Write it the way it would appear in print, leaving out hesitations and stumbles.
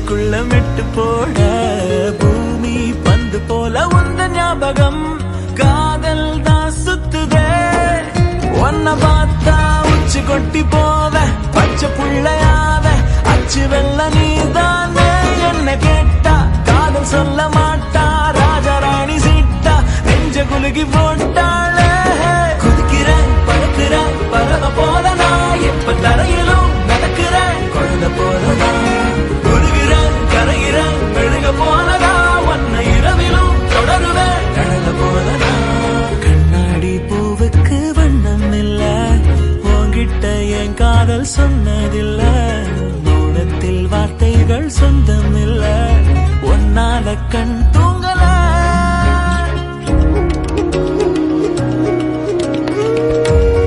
நெஞ்சுக்குள்ள மெட்டு போட பூமி பந்து போல உந்த ஞாபகம் காதல் தான் சுத்துதே ஒன்ன பார்த்தா உச்சி கொட்டி போவ பச்சை புள்ளையாவ அச்சு வெள்ள நீதானே என்ன கேட்டா காதல் சொல்ல மாட்டா ராஜாராணி சீட்டா நெஞ்ச குலுகி போட்டாளே குதிக்கிறேன் படுக்கிறேன் பறவ போல நான் எப்ப தரையிலும் நடக்கிறேன் குழந்தை போலதான் உருகிறேன் கரைகிறேன் மெழுக போனதா ஒன்ன இரவிலும் தொடருவேன் கடல போலதா கண்ணாடி பூவுக்கு வண்ணம் இல்ல உன்கிட்ட என் காதல் சொன்னதில்ல மௌனத்தில் வார்த்தைகள் சொந்தம்